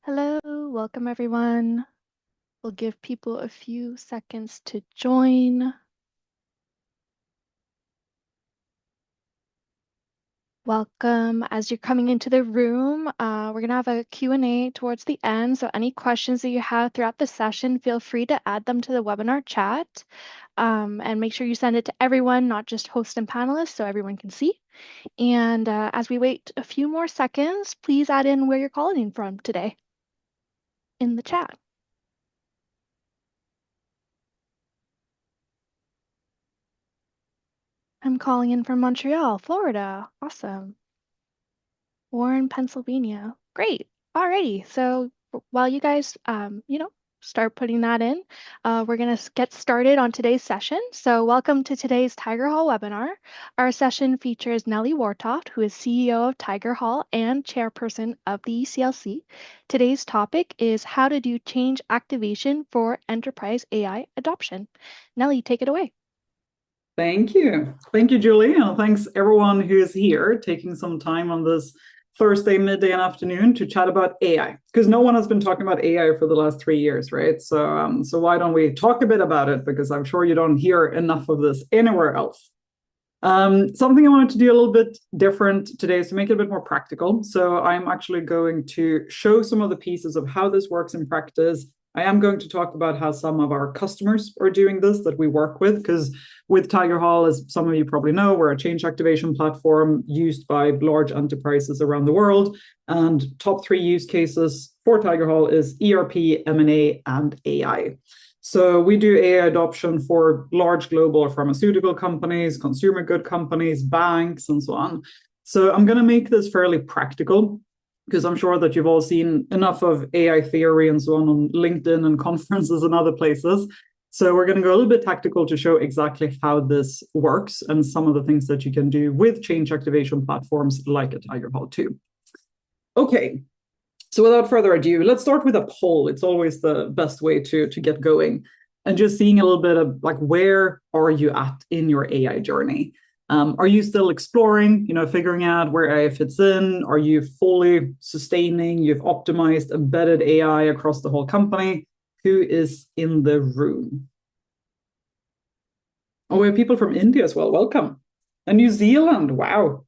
Hello, welcome everyone. We'll give people a few seconds to join. Welcome. As you're coming into the room, we're going to have a Q&A towards the end. So any questions that you have throughout the session, feel free to add them to the webinar chat. And make sure you send it to everyone, not just hosts and panelists, so everyone can see. And as we wait a few more seconds, please add in where you're calling in from today in the chat. I'm calling in from Montreal, Florida. Awesome. Warren, Pennsylvania. Great. Alrighty. So while you guys, start putting that in, we're going to get started on today's session. So welcome to today's Tigerhall webinar. Our session features Nellie Wartoft, who is CEO of Tigerhall and chairperson of the ECLC. Today's topic is how to do change activation for enterprise AI adoption. Nellie, take it away. Thank you. Thank you, Julie. And thanks everyone who's here taking some time on this Thursday, midday, and afternoon to chat about AI. Because no one has been talking about AI for the last 3 years, right? So why don't we talk a bit about it? Because I'm sure you don't hear enough of this anywhere else. Something I wanted to do a little bit different today is to make it a bit more practical. So I'm actually going to show some of the pieces of how this works in practice. I am going to talk about how some of our customers are doing this that we work with, because with Tigerhall, as some of you probably know, we're a change activation platform used by large enterprises around the world. And top 3 use cases for Tigerhall is ERP, M&A, and AI. So we do AI adoption for large global pharmaceutical companies, consumer good companies, banks, and so on. So I'm going to make this fairly practical, because I'm sure that you've all seen enough of AI theory and so on LinkedIn and conferences and other places. So we're going to go a little bit tactical to show exactly how this works and some of the things that you can do with change activation platforms like a Tigerhall too. Okay, so without further ado, let's start with a poll. It's always the best way to get going and just seeing a little bit of like, where are you at in your AI journey? Are you still exploring, figuring out where AI fits in? Are you fully sustaining? You've optimized embedded AI across the whole company? Who is in the room? Oh, we have people from India as well. Welcome. And New Zealand. Wow.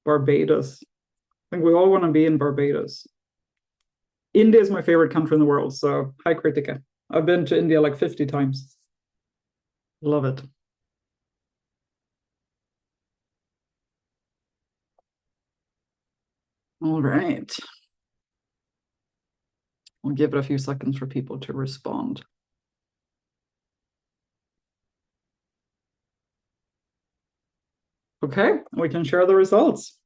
Barbados. I think we all want to be in Barbados. India is my favorite country in the world. So hi, Kritika. I've been to India like 50 times. Love it. All right. We'll give it a few seconds for people to respond. Okay, we can share the results.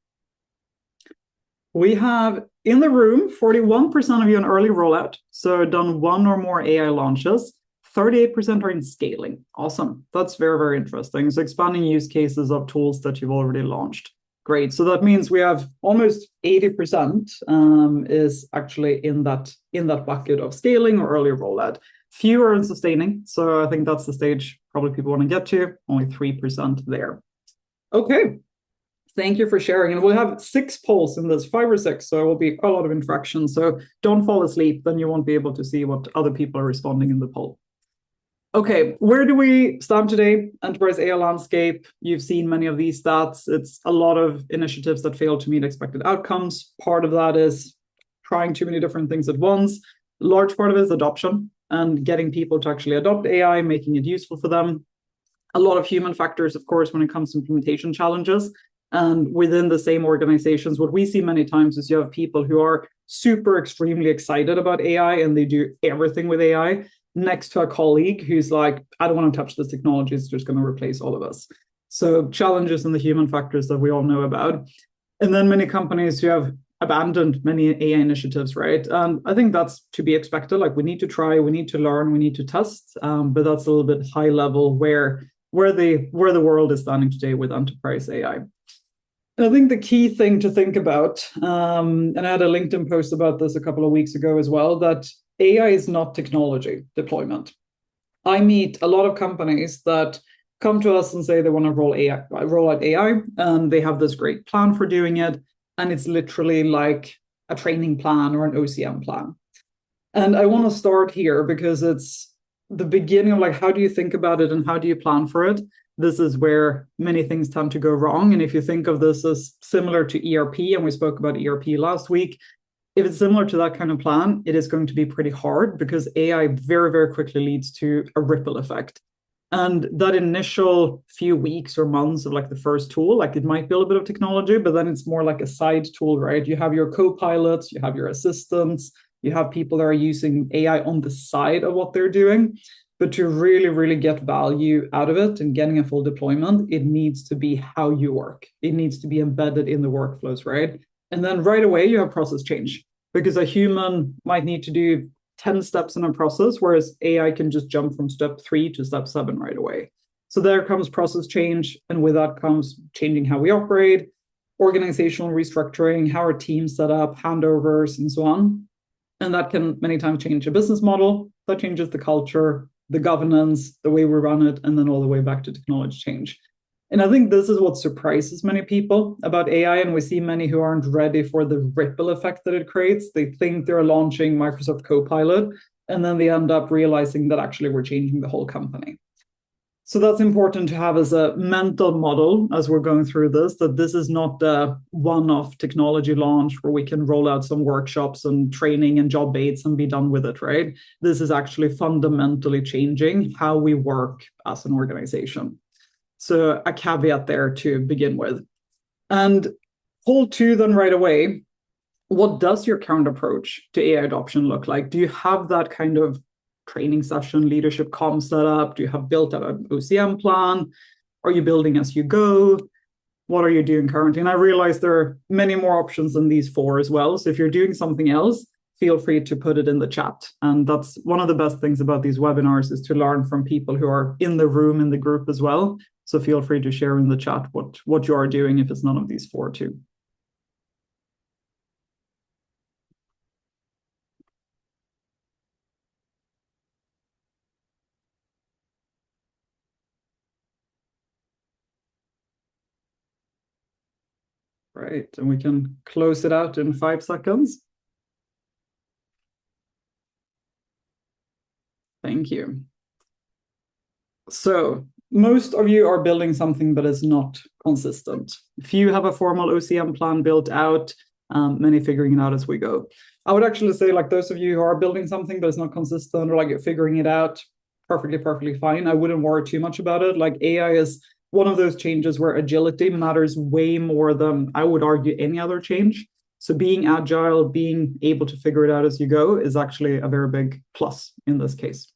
We have in the room 41% of you in early rollout, so done 1 or more AI launches. 38% are in scaling. Awesome. That's very, very interesting. So expanding use cases of tools that you've already launched. Great. So that means we have almost 80% is actually in that bucket of scaling or early rollout. Fewer in sustaining. So I think that's the stage probably people want to get to. Only 3% there. Okay. Thank you for sharing. And we'll have 6 polls in this, 5 or 6. So it will be quite a lot of interaction. So don't fall asleep. Then you won't be able to see what other people are responding in the poll. Okay, where do we stand today? Enterprise AI landscape. You've seen many of these stats. It's a lot of initiatives that fail to meet expected outcomes. Part of that is trying too many different things at once. A large part of it is adoption and getting people to actually adopt AI, making it useful for them. A lot of human factors, of course, when it comes to implementation challenges. And within the same organizations, what we see many times is you have people who are super extremely excited about AI and they do everything with AI, next to a colleague who's like, I don't want to touch this technology, it's just going to replace all of us. So challenges and the human factors that we all know about. And then many companies who have abandoned many AI initiatives, right? I think that's to be expected. Like we need to try, we need to learn, we need to test, but that's a little bit high level where the world is standing today with enterprise AI. And I think the key thing to think about, and I had a LinkedIn post about this a couple of weeks ago as well, that AI is not technology deployment. I meet a lot of companies that come to us and say they want to roll out AI, and they have this great plan for doing it. And it's literally like a training plan or an OCM plan. And I want to start here because it's the beginning of like, how do you think about it and how do you plan for it? This is where many things tend to go wrong. And if you think of this as similar to ERP, and we spoke about ERP last week, if it's similar to that kind of plan, it is going to be pretty hard because AI very, very quickly leads to a ripple effect. And that initial few weeks or months of like the first tool, like it might be a little bit of technology, but then it's more like a side tool, right? You have your co-pilots, you have your assistants, you have people that are using AI on the side of what they're doing. But to really, really get value out of it and getting a full deployment, it needs to be how you work. It needs to be embedded in the workflows, right? And then right away, you have process change because a human might need to do 10 steps in a process, whereas AI can just jump from step 3 to step 7 right away. So there comes process change. And with that comes changing how we operate, organizational restructuring, how our teams set up, handovers, and so on. And that can many times change a business model. That changes the culture, the governance, the way we run it, and then all the way back to technology change. And I think this is what surprises many people about AI. And we see many who aren't ready for the ripple effect that it creates. They think they're launching Microsoft Copilot, and then they end up realizing that actually we're changing the whole company. So that's important to have as a mental model as we're going through this, that this is not a one-off technology launch where we can roll out some workshops and training and job aids and be done with it, right? This is actually fundamentally changing how we work as an organization. So a caveat there to begin with. And pull two then right away, what does your current approach to AI adoption look like? Do you have that kind of training session, leadership comm set up? Do you have built out an OCM plan? Are you building as you go? What are you doing currently? And I realize there are many more options than these four as well. So if you're doing something else, feel free to put it in the chat. And that's one of the best things about these webinars is to learn from people who are in the room, in the group as well. So feel free to share in the chat what you are doing if it's none of these four too. Right, and we can close it out in 5 seconds. Thank you. So most of you are building something that is not consistent. If you have a formal OCM plan built out, many figuring it out as we go. I would actually say like those of you who are building something that is not consistent or like you're figuring it out, perfectly fine. I wouldn't worry too much about it. Like AI is one of those changes where agility matters way more than I would argue any other change. So being agile, being able to figure it out as you go is actually a very big plus in this case.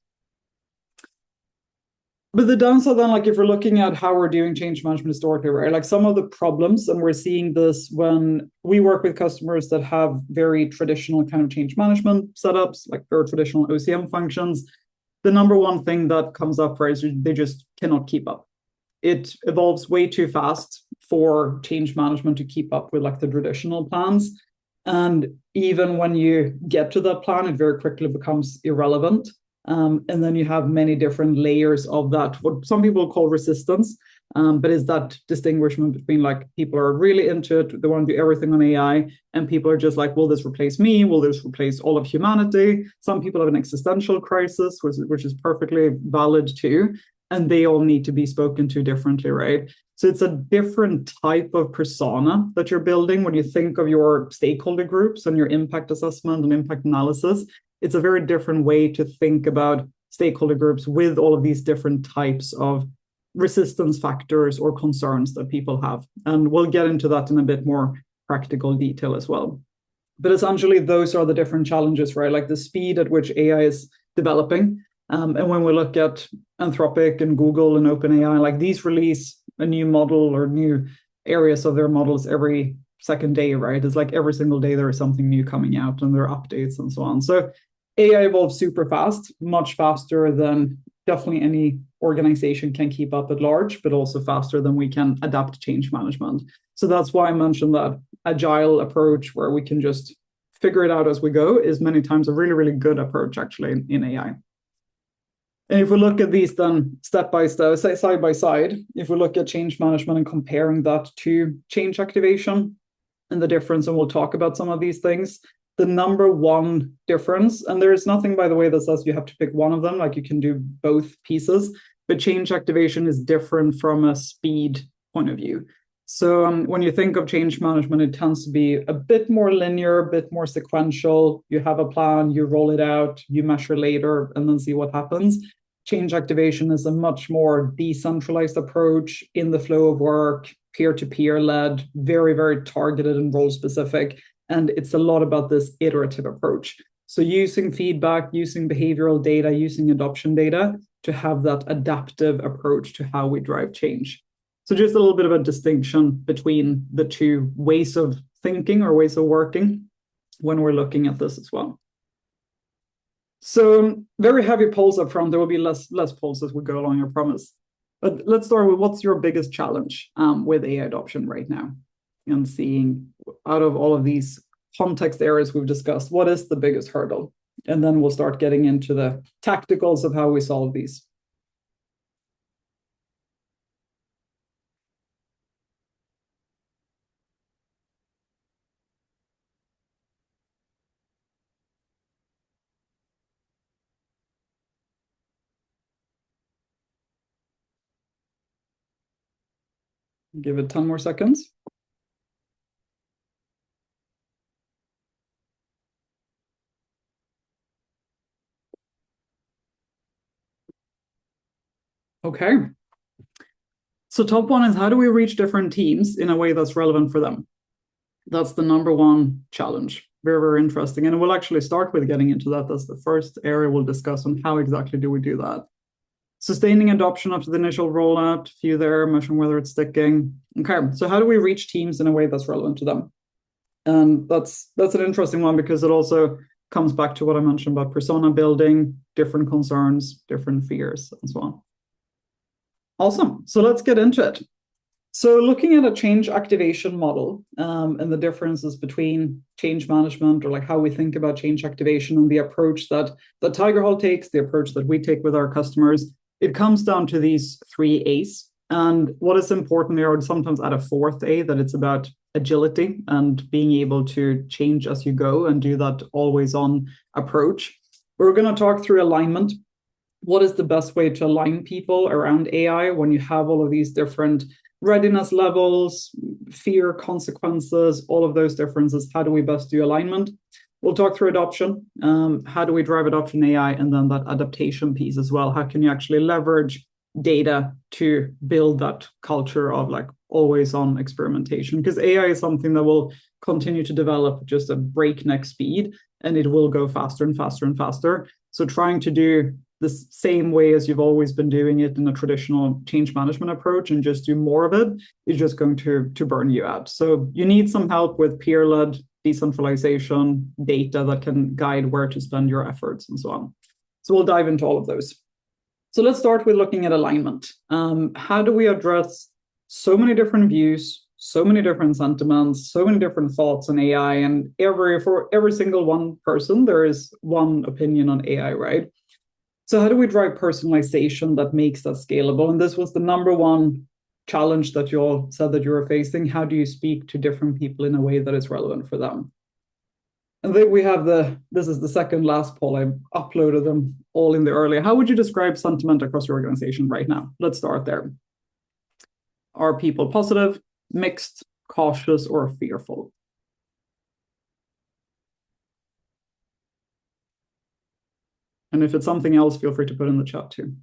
But the downside then, like if we're looking at how we're doing change management historically, right? Like some of the problems, and we're seeing this when we work with customers that have very traditional kind of change management setups, like very traditional OCM functions. The number one thing that comes up, right, is they just cannot keep up. It evolves way too fast for change management to keep up with like the traditional plans. And even when you get to that plan, it very quickly becomes irrelevant. And then you have many different layers of that, what some people call resistance, but is that distinguishment between like people are really into it, they want to do everything on AI, and people are just like, will this replace me? Will this replace all of humanity? Some people have an existential crisis, which is perfectly valid too, and they all need to be spoken to differently, right? So it's a different type of persona that you're building when you think of your stakeholder groups and your impact assessment and impact analysis. It's a very different way to think about stakeholder groups with all of these different types of resistance factors or concerns that people have. And we'll get into that in a bit more practical detail as well. But essentially, those are the different challenges, right? Like the speed at which AI is developing. And when we look at Anthropic and Google and OpenAI, like these release a new model or new areas of their models every second day, right? It's like every single day there is something new coming out and there are updates and so on. So AI evolves super fast, much faster than definitely any organization can keep up at large, but also faster than we can adapt change management. So that's why I mentioned that agile approach where we can just figure it out as we go is many times a really, really good approach actually in AI. And if we look at these then step by step, side by side, if we look at change management and comparing that to change activation, and the difference, and we'll talk about some of these things. The number one difference, and there is nothing, by the way, that says you have to pick one of them, like you can do both pieces, but change activation is different from a speed point of view. So when you think of change management, it tends to be a bit more linear, a bit more sequential. You have a plan, you roll it out, you measure later, and then see what happens. Change activation is a much more decentralized approach in the flow of work, peer-to-peer led, very, very targeted and role specific. And it's a lot about this iterative approach. So using feedback, using behavioral data, using adoption data to have that adaptive approach to how we drive change. So just a little bit of a distinction between the two ways of thinking or ways of working when we're looking at this as well. So very heavy polls up front. There will be less polls as we go along, I promise. But let's start with what's your biggest challenge with AI adoption right now? And seeing out of all of these context areas we've discussed, what is the biggest hurdle? And then we'll start getting into the tacticals of how we solve these. Give it 10 more seconds. Okay. So top one is, how do we reach different teams in a way that's relevant for them? That's the number one challenge. Very, very interesting. And we'll actually start with getting into that. That's the first area we'll discuss on how exactly do we do that. Sustaining adoption after the initial rollout, few there, measuring whether it's sticking. Okay, so how do we reach teams in a way that's relevant to them? And that's an interesting one because it also comes back to what I mentioned about persona building, different concerns, different fears, and so on. Awesome. So let's get into it. So looking at a change activation model and the differences between change management, or like how we think about change activation, and the approach that Tigerhall takes, the approach that we take with our customers, it comes down to these 3 A's. And what is important there, I would sometimes add a 4th A, that it's about agility and being able to change as you go and do that always on approach. We're going to talk through alignment. What is the best way to align people around AI when you have all of these different readiness levels, fear, consequences, all of those differences? How do we best do alignment? We'll talk through adoption. How do we drive adoption AI? And then that adaptation piece as well. How can you actually leverage data to build that culture of like always on experimentation? Because AI is something that will continue to develop just a breakneck speed, and it will go faster and faster and faster. So trying to do the same way as you've always been doing it in a traditional change management approach and just do more of it is just going to burn you out. So you need some help with peer-led decentralization, data that can guide where to spend your efforts and so on. So we'll dive into all of those. So let's start with looking at alignment. How do we address so many different views, so many different sentiments, so many different thoughts on AI, and for every single one person, there is one opinion on AI, right? So how do we drive personalization that makes that scalable? And this was the number one challenge that you all said that you were facing. How do you speak to different people in a way that is relevant for them? And then we have this is the second last poll. I uploaded them all in the earlier. How would you describe sentiment across your organization right now? Let's start there. Are people positive, mixed, cautious, or fearful? And if it's something else, feel free to put in the chat too.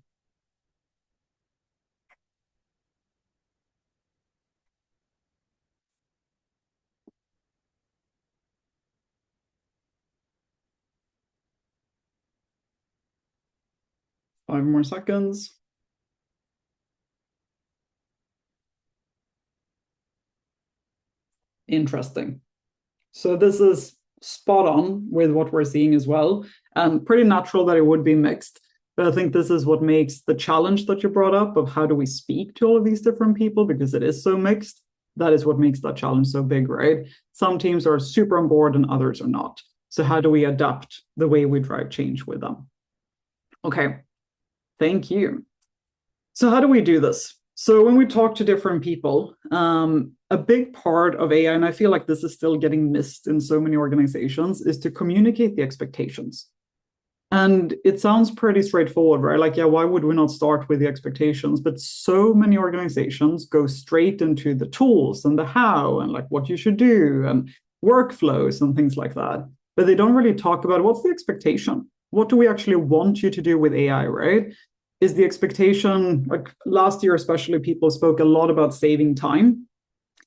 Five more seconds. Interesting. So this is spot on with what we're seeing as well, and pretty natural that it would be mixed. But I think this is what makes the challenge that you brought up of how do we speak to all of these different people, because it is so mixed. That is what makes that challenge so big, right? Some teams are super on board and others are not. So how do we adapt the way we drive change with them? Okay, thank you. So how do we do this? So when we talk to different people, a big part of AI, and I feel like this is still getting missed in so many organizations, is to communicate the expectations. And it sounds pretty straightforward, right? Like, yeah, why would we not start with the expectations? But so many organizations go straight into the tools and the how and like what you should do and workflows and things like that. But they don't really talk about what's the expectation? What do we actually want you to do with AI, right? Is the expectation, like last year especially, people spoke a lot about saving time.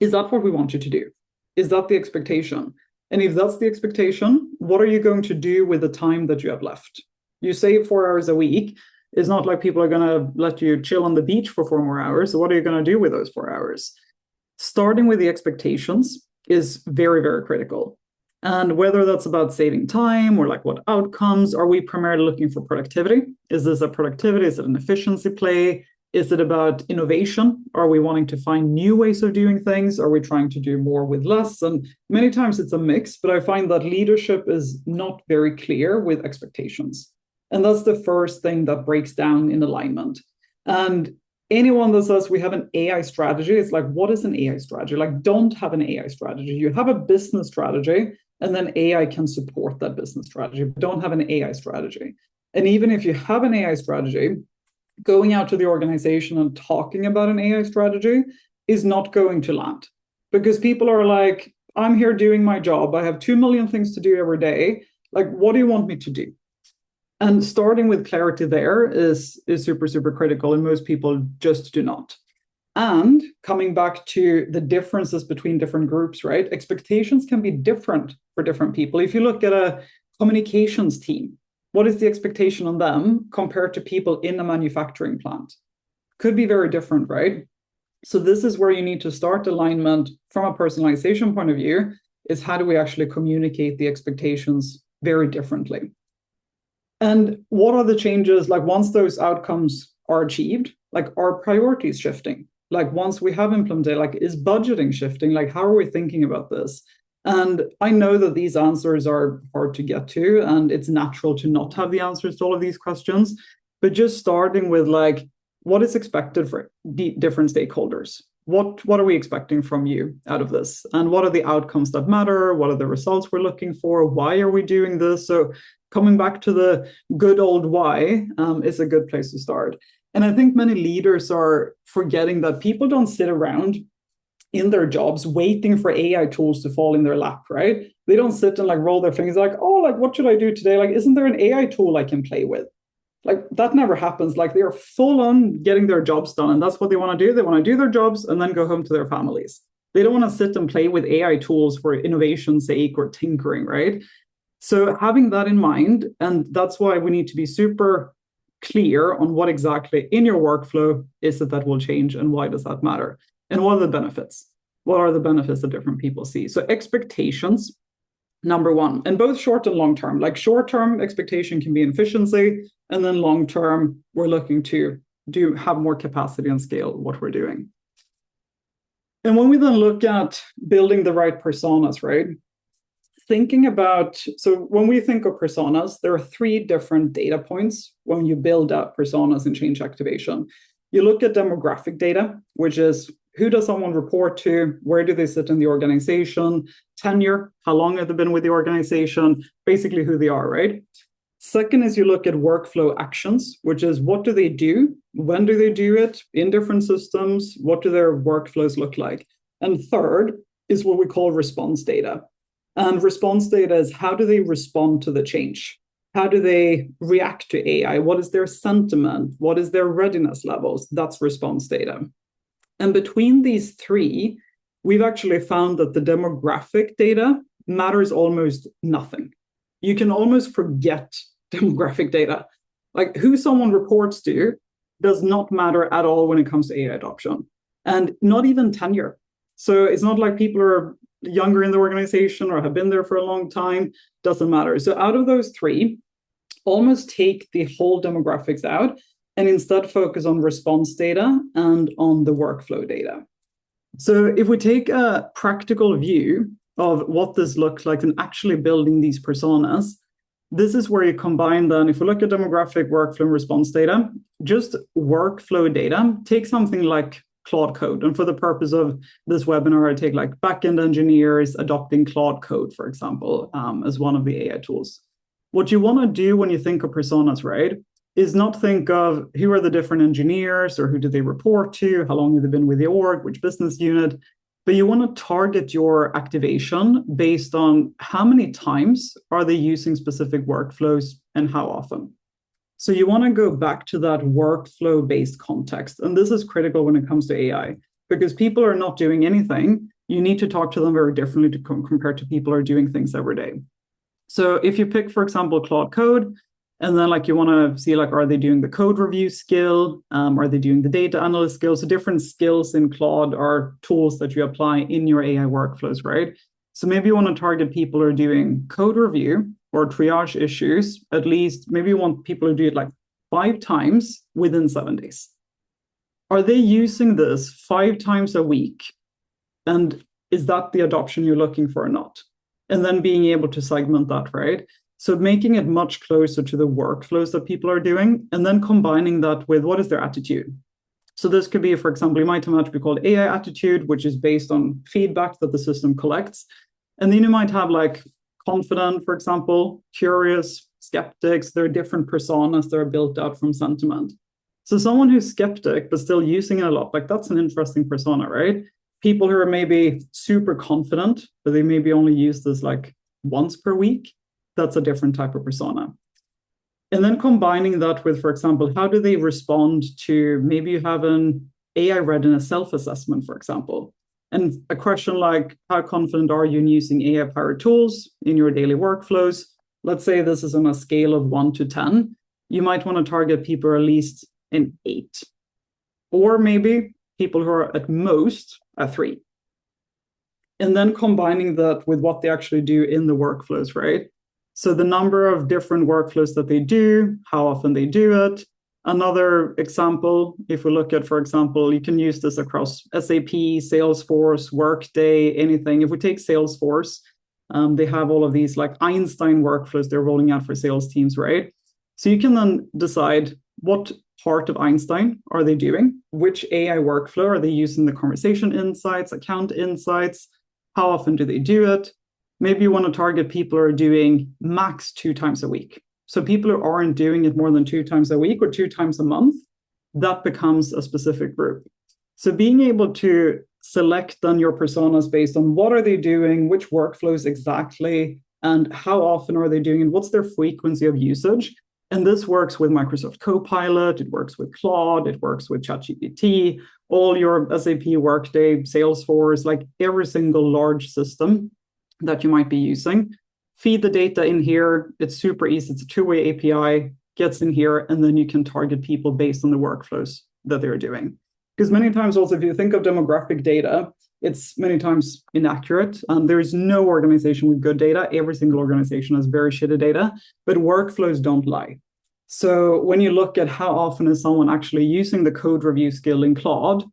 Is that what we want you to do? Is that the expectation? And if that's the expectation, what are you going to do with the time that you have left? You save 4 hours a week. It's not like people are going to let you chill on the beach for 4 more hours. So what are you going to do with those 4 hours? Starting with the expectations is very, very critical. And whether that's about saving time or like what outcomes, are we primarily looking for productivity? Is this a productivity? Is it an efficiency play? Is it about innovation? Are we wanting to find new ways of doing things? Are we trying to do more with less? And many times it's a mix, but I find that leadership is not very clear with expectations. And that's the first thing that breaks down in alignment. And anyone that says we have an AI strategy, it's like, what is an AI strategy? Like, don't have an AI strategy. You have a business strategy, and then AI can support that business strategy, but don't have an AI strategy. And even if you have an AI strategy, going out to the organization and talking about an AI strategy is not going to land, because people are like, I'm here doing my job. I have 2 million things to do every day. Like, what do you want me to do? And starting with clarity there is super, super critical. And most people just do not. And coming back to the differences between different groups, right? Expectations can be different for different people. If you look at a communications team, what is the expectation on them compared to people in a manufacturing plant? Could be very different, right? So this is where you need to start alignment from a personalization point of view, is how do we actually communicate the expectations very differently? And what are the changes, like once those outcomes are achieved, like are priorities shifting? Like once we have implemented, like is budgeting shifting? Like how are we thinking about this? And I know that these answers are hard to get to, and it's natural to not have the answers to all of these questions. But just starting with like, what is expected for different stakeholders? What are we expecting from you out of this? And what are the outcomes that matter? What are the results we're looking for? Why are we doing this? So coming back to the good old why is a good place to start. And I think many leaders are forgetting that people don't sit around in their jobs waiting for AI tools to fall in their lap, right? They don't sit and like roll their fingers like, oh, like what should I do today? Like, isn't there an AI tool I can play with? Like that never happens. Like they are full on getting their jobs done. And that's what they want to do. They want to do their jobs and then go home to their families. They don't want to sit and play with AI tools for innovation's sake or tinkering, right? So having that in mind, and that's why we need to be super clear on what exactly in your workflow is it that will change and why does that matter? And what are the benefits? What are the benefits that different people see? So expectations, number one, and both short and long term. Like short term expectation can be efficiency, and then long term, we're looking to have more capacity and scale what we're doing. And when we then look at building the right personas, right? Thinking about, so when we think of personas, there are 3 different data points when you build up personas in change activation. You look at demographic data, which is who does someone report to? Where do they sit in the organization? Tenure, how long have they been with the organization? Basically who they are, right? Second is you look at workflow actions, which is what do they do? When do they do it in different systems? What do their workflows look like? And third is what we call response data. And response data is how do they respond to the change? How do they react to AI? What is their sentiment? What is their readiness levels? That's response data. And between these 3, we've actually found that the demographic data matters almost nothing. You can almost forget demographic data. Like who someone reports to does not matter at all when it comes to AI adoption, and not even tenure. So it's not like people are younger in the organization or have been there for a long time, doesn't matter. So out of those 3, almost take the whole demographics out and instead focus on response data and on the workflow data. So if we take a practical view of what this looks like and actually building these personas, this is where you combine then, if we look at demographic, workflow, and response data, just workflow data, take something like Claude Code. And for the purpose of this webinar, I take like backend engineers adopting Claude Code, for example, as one of the AI tools. What you want to do when you think of personas, right, is not think of who are the different engineers or who do they report to, how long have they been with the org, which business unit, but you want to target your activation based on how many times are they using specific workflows and how often. So you want to go back to that workflow-based context. And this is critical when it comes to AI, because people are not doing anything. You need to talk to them very differently compared to people who are doing things every day. So if you pick, for example, Claude Code, and then like you want to see like, are they doing the code review skill? Are they doing the data analyst skill? So different skills in Claude are tools that you apply in your AI workflows, right? So maybe you want to target people who are doing code review or triage issues. At least maybe you want people to do it like 5 times within 7 days. Are they using this 5 times a week? And is that the adoption you're looking for or not? And then being able to segment that, right? So making it much closer to the workflows that people are doing, and then combining that with what is their attitude. So this could be, for example, you might have an attribute called AI attitude, which is based on feedback that the system collects. And then you might have like confident, for example, curious, skeptics. There are different personas that are built out from sentiment. So someone who's skeptic, but still using it a lot, like that's an interesting persona, right? People who are maybe super confident, but they maybe only use this like once per week. That's a different type of persona. And then combining that with, for example, how do they respond to maybe you have an AI readiness self-assessment, for example. And a question like, how confident are you in using AI-powered tools in your daily workflows? Let's say this is on a scale of 1 to 10. You might want to target people at least an 8. Or maybe people who are at most a 3. And then combining that with what they actually do in the workflows, right? So the number of different workflows that they do, how often they do it. Another example, if we look at, for example, you can use this across SAP, Salesforce, Workday, anything. If we take Salesforce, they have all of these like Einstein workflows they're rolling out for sales teams, right? So you can then decide what part of Einstein are they doing? Which AI workflow are they using? The conversation insights, account insights? How often do they do it? Maybe you want to target people who are doing max 2 times a week. So people who aren't doing it more than 2 times a week or 2 times a month, that becomes a specific group. So being able to select then your personas based on what are they doing, which workflows exactly, and how often are they doing it, what's their frequency of usage. And this works with Microsoft Copilot, it works with Claude, it works with ChatGPT, all your SAP, Workday, Salesforce, like every single large system that you might be using. Feed the data in here. It's super easy. It's a 2-way API, gets in here, and then you can target people based on the workflows that they're doing. Because many times also, if you think of demographic data, it's many times inaccurate. There is no organization with good data. Every single organization has very shitty data, but workflows don't lie. So when you look at how often is someone actually using the code review skill in Claude,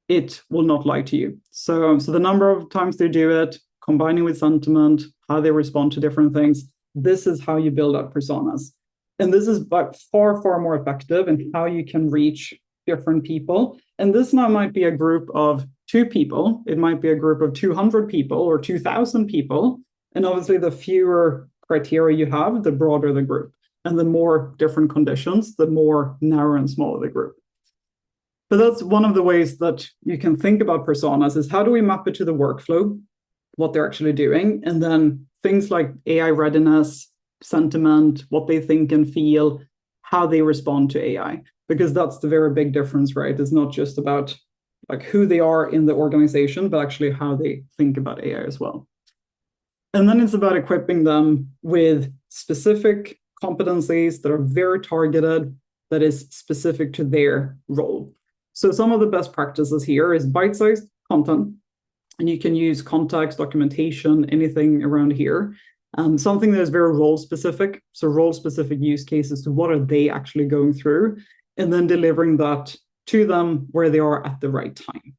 it will not lie to you. So the number of times they do it, combining with sentiment, how they respond to different things. This is how you build up personas. And this is by far, far more effective in how you can reach different people. And this now might be a group of 2 people. It might be a group of 200 people or 2,000 people. And obviously, the fewer criteria you have, the broader the group. And the more different conditions, the more narrow and smaller the group. But that's one of the ways that you can think about personas is how do we map it to the workflow, what they're actually doing, and then things like AI readiness, sentiment, what they think and feel, how they respond to AI, because that's the very big difference, right? It's not just about like who they are in the organization, but actually how they think about AI as well. And then it's about equipping them with specific competencies that are very targeted, that is specific to their role. So some of the best practices here is bite-sized content. And you can use context, documentation, anything around here. Something that is very role-specific. So role-specific use cases to what are they actually going through, and then delivering that to them where they are at the right time.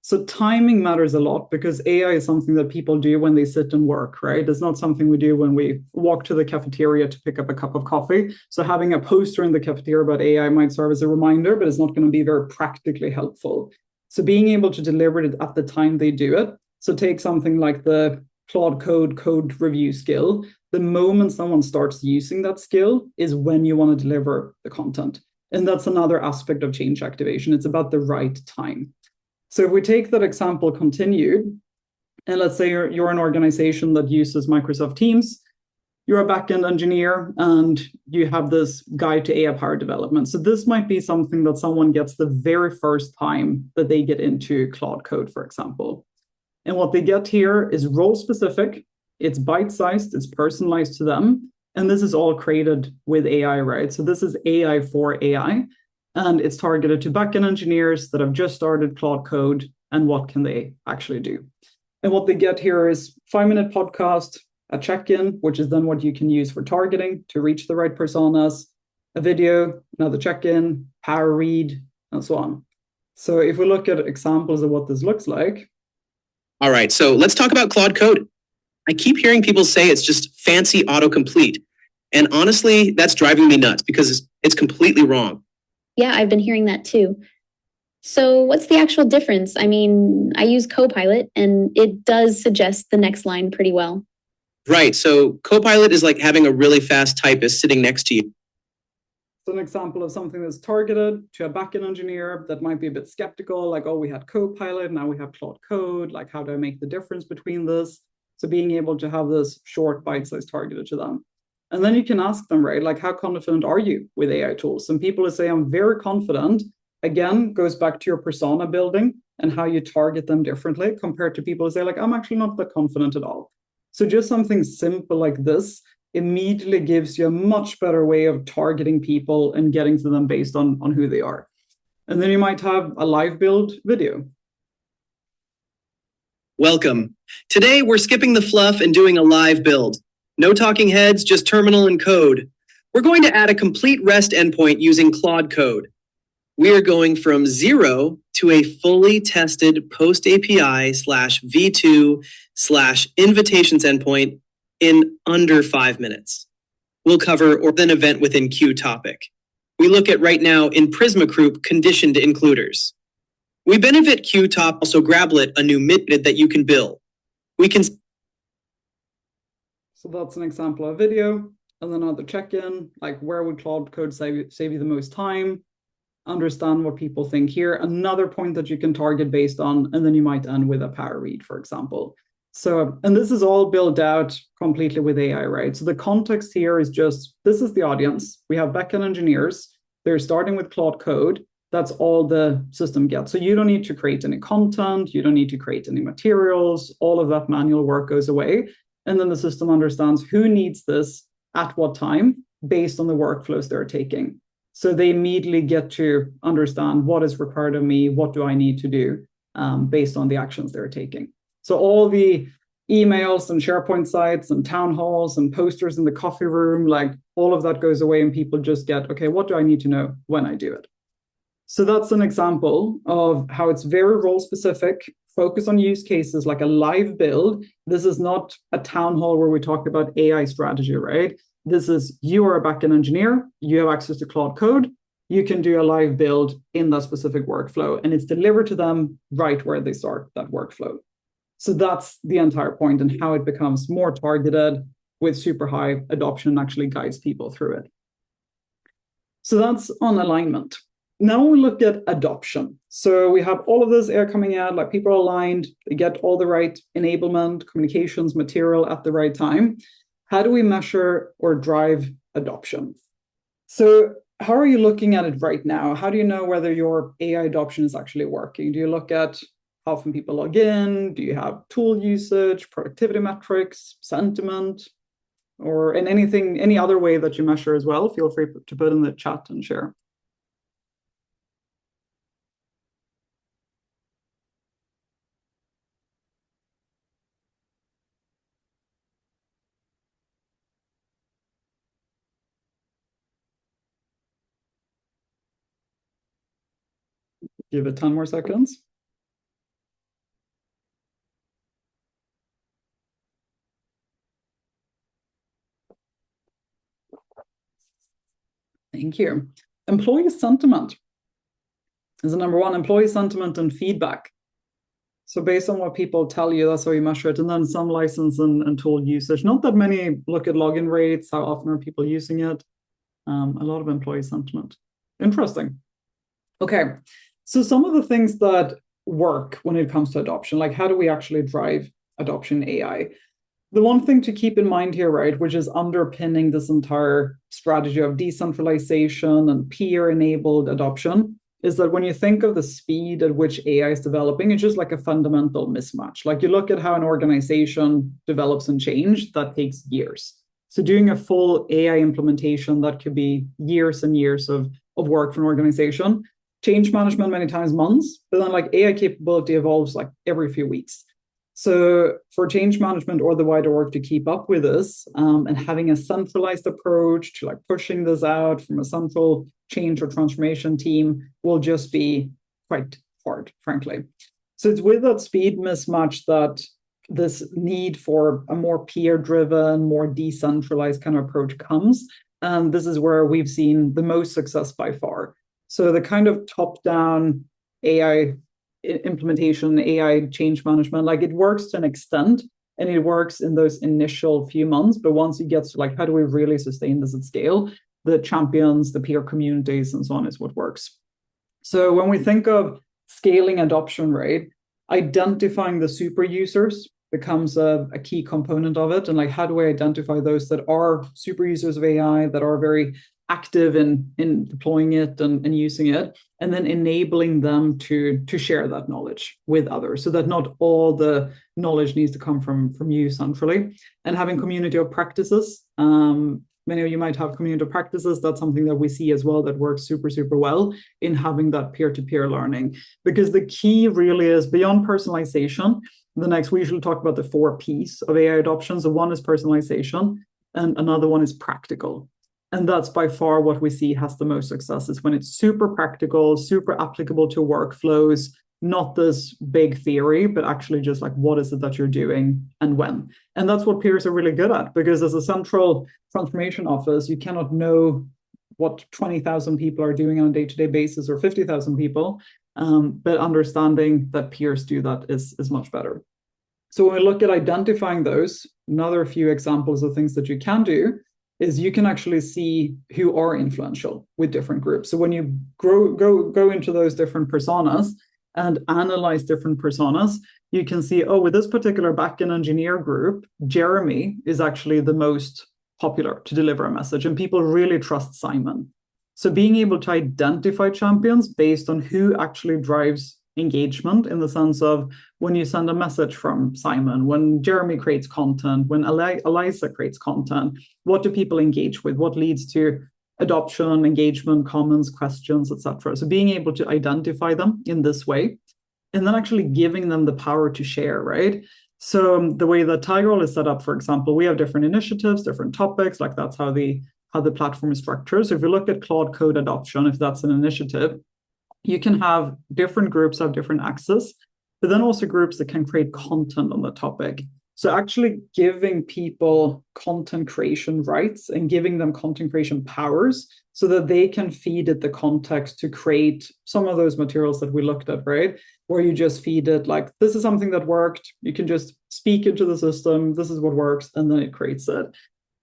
So timing matters a lot because AI is something that people do when they sit and work, right? It's not something we do when we walk to the cafeteria to pick up a cup of coffee. So having a poster in the cafeteria about AI might serve as a reminder, but it's not going to be very practically helpful. So being able to deliver it at the time they do it. So take something like the Claude code review skill. The moment someone starts using that skill is when you want to deliver the content. And that's another aspect of change activation. It's about the right time. So if we take that example continued, and let's say you're an organization that uses Microsoft Teams, you're a backend engineer and you have this guide to AI powered development. So this might be something that someone gets the very first time that they get into Claude Code, for example. And what they get here is role specific, it's bite sized, it's personalized to them. And this is all created with AI, right? So this is AI for AI. And it's targeted to backend engineers that have just started Claude Code and what can they actually do. And what they get here is 5-minute podcast, a check-in, which is then what you can use for targeting to reach the right personas, a video, another check-in, power read, and so on. So if we look at examples of what this looks like. All right, so let's talk about Claude Code. I keep hearing people say it's just fancy autocomplete. And honestly, that's driving me nuts because it's completely wrong. Yeah, I've been hearing that too. So what's the actual difference? I mean, I use Copilot and it does suggest the next line pretty well. Right, so Copilot is like having a really fast typist sitting next to you. So an example of something that's targeted to a backend engineer that might be a bit skeptical, like, oh, we had Copilot, now we have Claude Code, like how do I make the difference between this? So being able to have this short bite-size targeted to them. And then you can ask them, right, like how confident are you with AI tools? Some people will say, I'm very confident. Again, goes back to your persona building and how you target them differently compared to people who say, like, I'm actually not that confident at all. So just something simple like this immediately gives you a much better way of targeting people and getting to them based on who they are. And then you might have a live build video. Welcome. Today, we're skipping the fluff and doing a live build. No talking heads, just terminal and code. We're going to add a complete REST endpoint using Claude Code. We are going from 0 to a fully tested post API /v2 /invitations endpoint in under 5 minutes. We'll cover or then event within queue topic. We look at right now in Prisma Group conditioned includers. We benefit queue top also Grablet, a new method that you can build. We can. So that's an example of a video. And then another check-in, like where would Claude Code save you the most time? Understand what people think here. Another point that you can target based on, and then you might end with a power read, for example. So, and this is all built out completely with AI, right? So the context here is just, this is the audience. We have backend engineers. They're starting with Claude Code. That's all the system gets. So you don't need to create any content. You don't need to create any materials. All of that manual work goes away. And then the system understands who needs this at what time based on the workflows they're taking. So they immediately get to understand what is required of me, what do I need to do based on the actions they're taking. So all the emails and SharePoint sites and town halls and posters in the coffee room, like all of that goes away and people just get, okay, what do I need to know when I do it? So that's an example of how it's very role specific, focus on use cases like a live build. This is not a town hall where we talk about AI strategy, right? This is you are a backend engineer, you have access to Claude Code, you can do a live build in that specific workflow, and it's delivered to them right where they start that workflow. So that's the entire point and how it becomes more targeted with super high adoption and actually guides people through it. So that's on alignment. Now we look at adoption. So we have all of this air coming out, like people are aligned, they get all the right enablement, communications, material at the right time. How do we measure or drive adoption? So how are you looking at it right now? How do you know whether your AI adoption is actually working? Do you look at how often people log in? Do you have tool usage, productivity metrics, sentiment, or in anything, any other way that you measure as well? Feel free to put in the chat and share. Give it 10 more seconds. Thank you. Employee sentiment. is the number one, employee sentiment and feedback. So based on what people tell you, that's how you measure it. And then some license and tool usage. Not that many look at login rates, how often are people using it. A lot of employee sentiment. Interesting. Okay, so some of the things that work when it comes to adoption, like how do we actually drive adoption AI? The one thing to keep in mind here, right, which is underpinning this entire strategy of decentralization and peer-enabled adoption, is that when you think of the speed at which AI is developing, it's just like a fundamental mismatch. Like you look at how an organization develops and change, that takes years. So doing a full AI implementation, that could be years and years of work for an organization. Change management, many times months, but then like AI capability evolves like every few weeks. So for change management or the wider org to keep up with this and having a centralized approach to like pushing this out from a central change or transformation team will just be quite hard, frankly. So it's with that speed mismatch that this need for a more peer-driven, more decentralized kind of approach comes. And this is where we've seen the most success by far. So the kind of top-down AI implementation, AI change management, like it works to an extent, and it works in those initial few months. But once it gets to like, how do we really sustain this at scale? The champions, the peer communities, and so on is what works. So when we think of scaling adoption rate, identifying the super users becomes a key component of it. And like, how do we identify those that are super users of AI, that are very active in deploying it and using it, and then enabling them to share that knowledge with others, so that not all the knowledge needs to come from you centrally. And having community of practices. Many of you might have community of practices. That's something that we see as well that works super, super well in having that peer-to-peer learning. Because the key really is beyond personalization. The next, we usually talk about the 4 Ps of AI adoption. So one is personalization, and another one is practical. And that's by far what we see has the most success, is when it's super practical, super applicable to workflows, not this big theory, but actually just like, what is it that you're doing and when? And that's what peers are really good at, because as a central transformation office, you cannot know what 20,000 people are doing on a day-to-day basis or 50,000 people, but understanding that peers do that is much better. So when we look at identifying those, another few examples of things that you can do is you can actually see who are influential with different groups. So when you go into those different personas and analyze different personas, you can see, oh, with this particular backend engineer group, Jeremy is actually the most popular to deliver a message, and people really trust Simon. So being able to identify champions based on who actually drives engagement, in the sense of when you send a message from Simon, when Jeremy creates content, when Eliza creates content, what do people engage with? What leads to adoption, engagement, comments, questions, etc. So being able to identify them in this way, and then actually giving them the power to share, right? So the way that Tigerhall is set up, for example, we have different initiatives, different topics, like that's how the platform is structured. So if you look at Claude Code adoption, if that's an initiative, you can have different groups have different access, but then also groups that can create content on the topic. So actually giving people content creation rights and giving them content creation powers so that they can feed it the context to create some of those materials that we looked at, right? Where you just feed it like, this is something that worked. You can just speak into the system. This is what works. And then it creates it.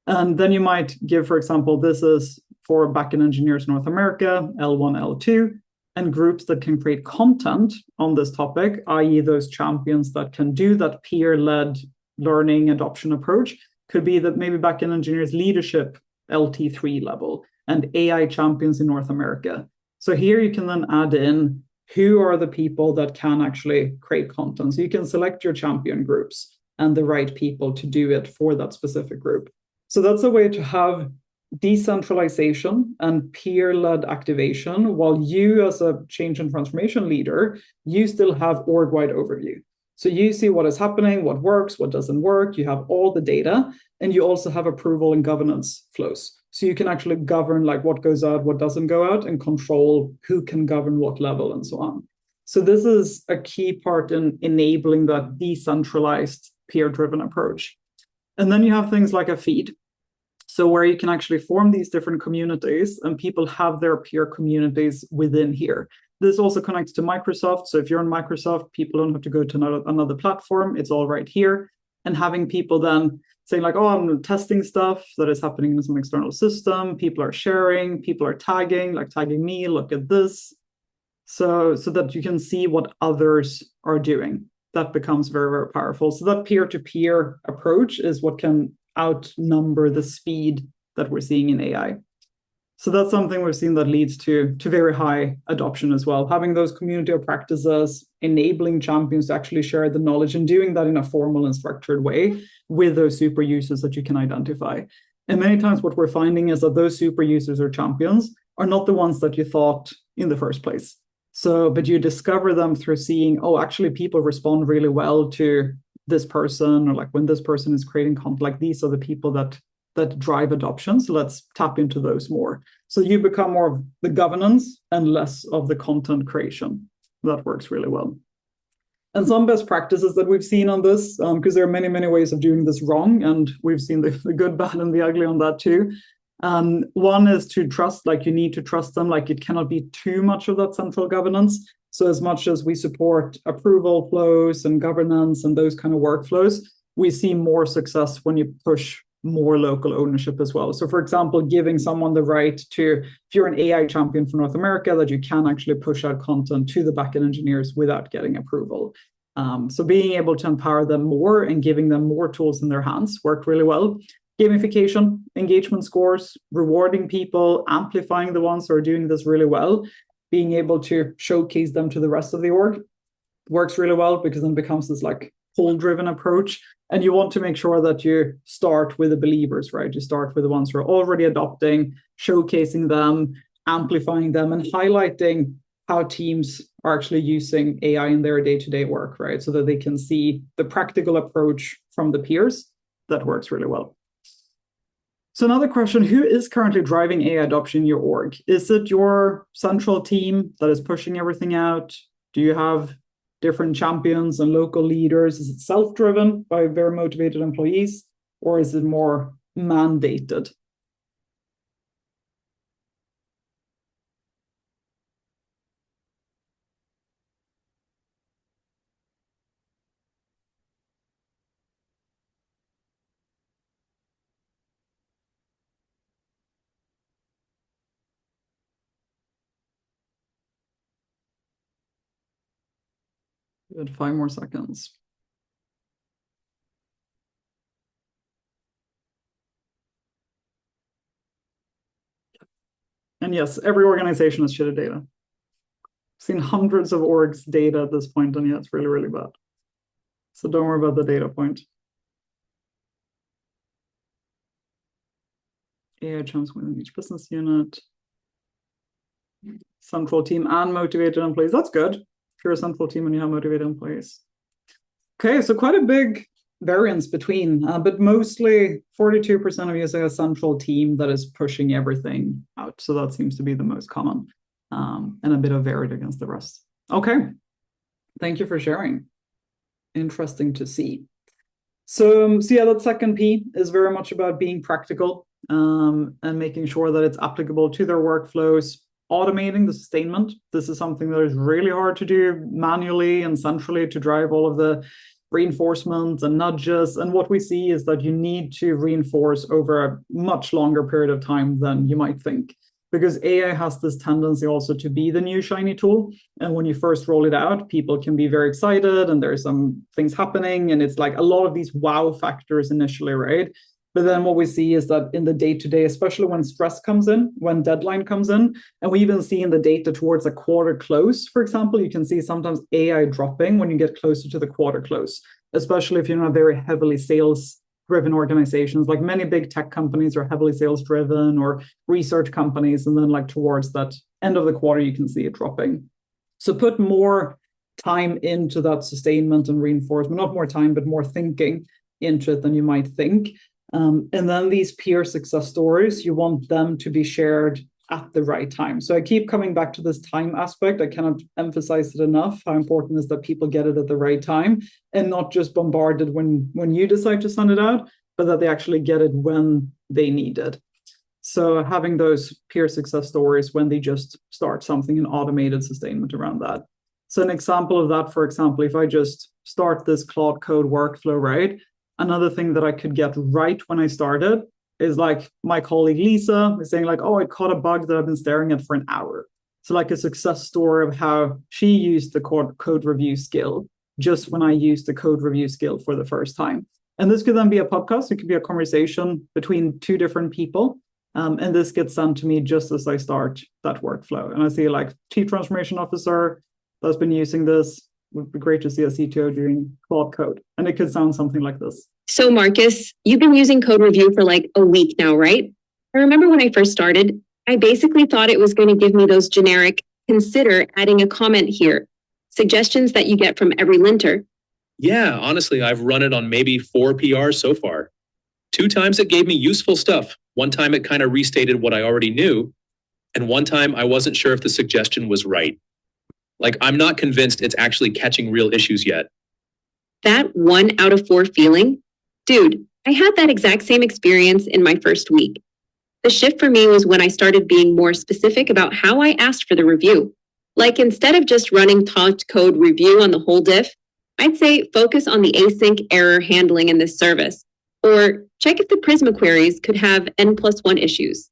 And then you might give, for example, this is for backend engineers in North America, L1, L2. And groups that can create content on this topic, i.e. those champions that can do that peer-led learning adoption approach, could be that maybe backend engineers leadership LT3 level and AI champions in North America. So here you can then add in who are the people that can actually create content. So you can select your champion groups and the right people to do it for that specific group. So that's a way to have decentralization and peer-led activation, while you as a change and transformation leader, you still have org-wide overview. So you see what is happening, what works, what doesn't work, you have all the data, and you also have approval and governance flows. So you can actually govern like what goes out, what doesn't go out, and control who can govern what level and so on. So this is a key part in enabling that decentralized peer-driven approach. And then you have things like a feed. So where you can actually form these different communities and people have their peer communities within here. This also connects to Microsoft. So if you're on Microsoft, people don't have to go to another platform. It's all right here. And having people then saying like, oh, I'm testing stuff that is happening in some external system. People are sharing, people are tagging, like tagging me, look at this. So that you can see what others are doing. That becomes very, very powerful. So that peer-to-peer approach is what can outnumber the speed that we're seeing in AI. So that's something we've seen that leads to very high adoption as well. Having those community of practices, enabling champions to actually share the knowledge and doing that in a formal and structured way with those super users that you can identify. And many times what we're finding is that those super users or champions are not the ones that you thought in the first place. So, but you discover them through seeing, oh, actually people respond really well to this person, or like when this person is creating content, like these are the people that drive adoption. So let's tap into those more. So you become more of the governance and less of the content creation. That works really well. And some best practices that we've seen on this, because there are many, many ways of doing this wrong, and we've seen the good, bad, and the ugly on that too. One is to trust, like you need to trust them, like it cannot be too much of that central governance. So as much as we support approval flows and governance and those kind of workflows, we see more success when you push more local ownership as well. So for example, giving someone the right to, if you're an AI champion for North America, that you can actually push out content to the backend engineers without getting approval. So being able to empower them more and giving them more tools in their hands worked really well. Gamification, engagement scores, rewarding people, amplifying the ones who are doing this really well, being able to showcase them to the rest of the org works really well, because then it becomes this like pull-driven approach. And you want to make sure that you start with the believers, right? You start with the ones who are already adopting, showcasing them, amplifying them, and highlighting how teams are actually using AI in their day-to-day work, right? So that they can see the practical approach from the peers. That works really well. So another question, who is currently driving AI adoption in your org? Is it your central team that is pushing everything out? Do you have different champions and local leaders? Is it self-driven by very motivated employees, or is it more mandated? Good, 5 more seconds. And yes, every organization has shitty data. I've seen hundreds of orgs data at this point, and yeah, it's really, really bad. So don't worry about the data point. AI champs within each business unit. Central team and motivated employees. That's good if you're a central team and you have motivated employees. Okay, so quite a big variance between, but mostly 42% of you say a central team that is pushing everything out. So that seems to be the most common, and a bit of varied against the rest. Okay, thank you for sharing. Interesting to see. So yeah, that second P is very much about being practical, and making sure that it's applicable to their workflows. Automating the sustainment. This is something that is really hard to do manually and centrally to drive all of the reinforcements and nudges. And what we see is that you need to reinforce over a much longer period of time than you might think, because AI has this tendency also to be the new shiny tool. And when you first roll it out, people can be very excited and there's some things happening. And it's like a lot of these wow factors initially, right? But then what we see is that in the day-to-day, especially when stress comes in, when deadline comes in, and we even see in the data towards a quarter close, for example, you can see sometimes AI dropping when you get closer to the quarter close, especially if you're not very heavily sales-driven organizations. Like many big tech companies are heavily sales-driven, or research companies, and then like towards that end of the quarter, you can see it dropping. So put more time into that sustainment and reinforcement, not more time, but more thinking into it than you might think. And then these peer success stories, you want them to be shared at the right time. So I keep coming back to this time aspect. I cannot emphasize it enough, how important it is that people get it at the right time and not just bombarded when you decide to send it out, but that they actually get it when they need it. So having those peer success stories when they just start something and automated sustainment around that. So an example of that, for example, if I just start this Claude Code workflow, right? Another thing that I could get right when I started is like my colleague Lisa is saying like, oh, I caught a bug that I've been staring at for an hour. So like a success story of how she used the code review skill just when I used the code review skill for the first time. And this could then be a podcast. It could be a conversation between two different people. And this gets sent to me just as I start that workflow. And I see like chief transformation officer that's been using this. Would be great to see a CTO doing Claude Code. And it could sound something like this. So Marcus, you've been using code review for like a week now, right? I remember when I first started, I basically thought it was going to give me those generic, consider adding a comment here, suggestions that you get from every linter. Yeah, honestly, I've run it on maybe 4 PRs so far. 2 times it gave me useful stuff. 1 time it kind of restated what I already knew. And 1 time I wasn't sure if the suggestion was right. Like, I'm not convinced it's actually catching real issues yet. That 1 out of 4 feeling? Dude, I had that exact same experience in my first week. The shift for me was when I started being more specific about how I asked for the review. Like, instead of just running taught code review on the whole diff, I'd say focus on the async error handling in this service. Or check if the Prisma queries could have N+1 issues.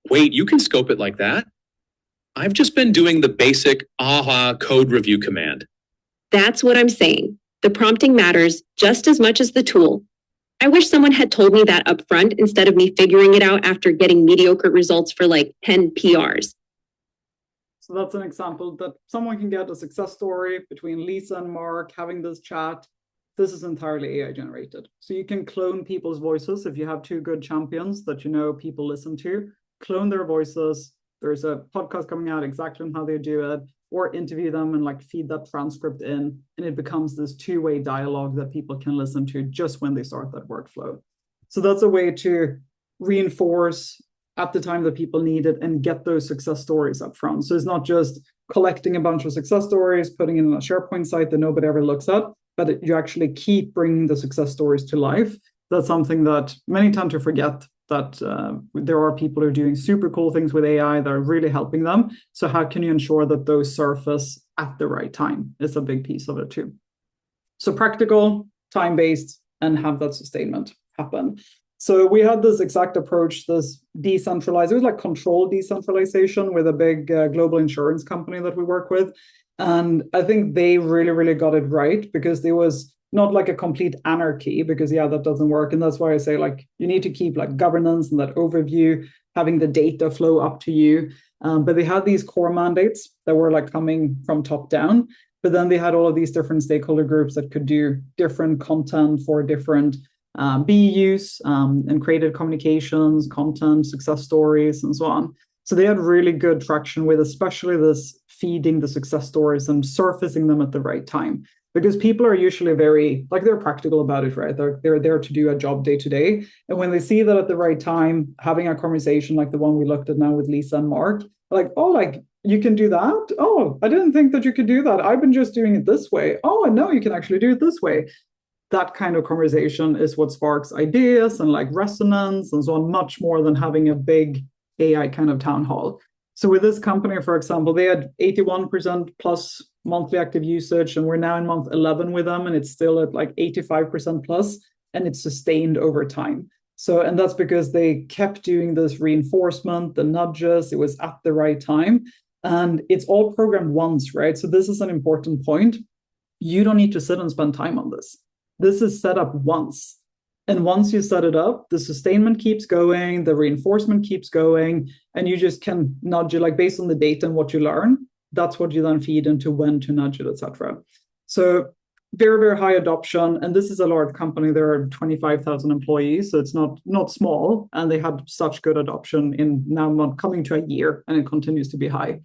Wait, you can scope it like that? I've just been doing the basic AHA code review command. That's what I'm saying. The prompting matters just as much as the tool. I wish someone had told me that up front instead of me figuring it out after getting mediocre results for like 10 PRs. So that's an example that someone can get a success story between Lisa and Mark having this chat. This is entirely AI generated. So you can clone people's voices if you have 2 good champions that you know people listen to. Clone their voices. There's a podcast coming out exactly on how they do it, or interview them and like feed that transcript in, and it becomes this 2-way dialogue that people can listen to just when they start that workflow. So that's a way to reinforce at the time that people need it and get those success stories up front. So it's not just collecting a bunch of success stories, putting it in a SharePoint site that nobody ever looks at, but you actually keep bringing the success stories to life. That's something that many tend to forget, that there are people who are doing super cool things with AI that are really helping them. So how can you ensure that those surface at the right time? It's a big piece of it too. So practical, time-based, and have that sustainment happen. So we had this exact approach, this decentralized, it was like controlled decentralization with a big global insurance company that we work with. And I think they really, really got it right, because there was not like a complete anarchy, because that doesn't work. And that's why I say like you need to keep like governance and that overview, having the data flow up to you. But they had these core mandates that were like coming from top down. But then they had all of these different stakeholder groups that could do different content for different BUs and created communications, content, success stories, and so on. So they had really good traction with especially this feeding the success stories and surfacing them at the right time. Because people are usually very, like they're practical about it, right? They're there to do a job day to day. And when they see that at the right time, having a conversation like the one we looked at now with Lisa and Mark, like, oh, like you can do that? Oh, I didn't think that you could do that. I've been just doing it this way. Oh, I know you can actually do it this way. That kind of conversation is what sparks ideas and like resonance and so on, much more than having a big AI kind of town hall. So with this company, for example, they had 81% plus monthly active usage, and we're now in month 11 with them, and it's still at like 85% plus, and it's sustained over time. So, and that's because they kept doing this reinforcement, the nudges, it was at the right time, and it's all programmed once, right? So this is an important point. You don't need to sit and spend time on this. This is set up once. And once you set it up, the sustainment keeps going, the reinforcement keeps going, and you just can nudge it like based on the data and what you learn. That's what you then feed into when to nudge it, etc. So very, very high adoption. And this is a large company. There are 25,000 employees, so it's not small. And they had such good adoption in now coming to a year, and it continues to be high.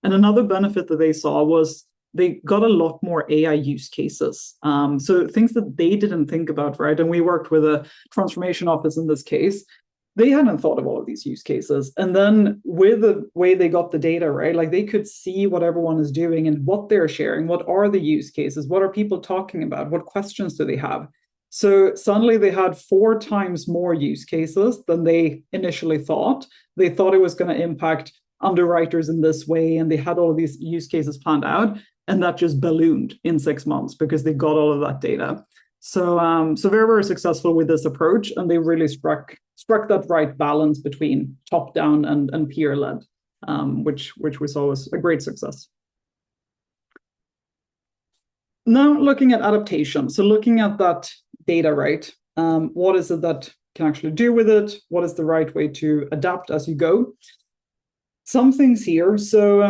And another benefit that they saw was they got a lot more AI use cases. So things that they didn't think about, right? And we worked with a transformation office in this case. They hadn't thought of all of these use cases. And then with the way they got the data, right? Like they could see what everyone is doing and what they're sharing. What are the use cases? What are people talking about? What questions do they have? So suddenly they had 4 times more use cases than they initially thought. They thought it was going to impact underwriters in this way, and they had all of these use cases planned out, and that just ballooned in 6 months because they got all of that data. So, very, very successful with this approach, and they really struck that right balance between top down and peer led, which we saw was a great success. Now looking at adaptation, so looking at that data, right? What is it that can actually do with it? What is the right way to adapt as you go? Some things here. So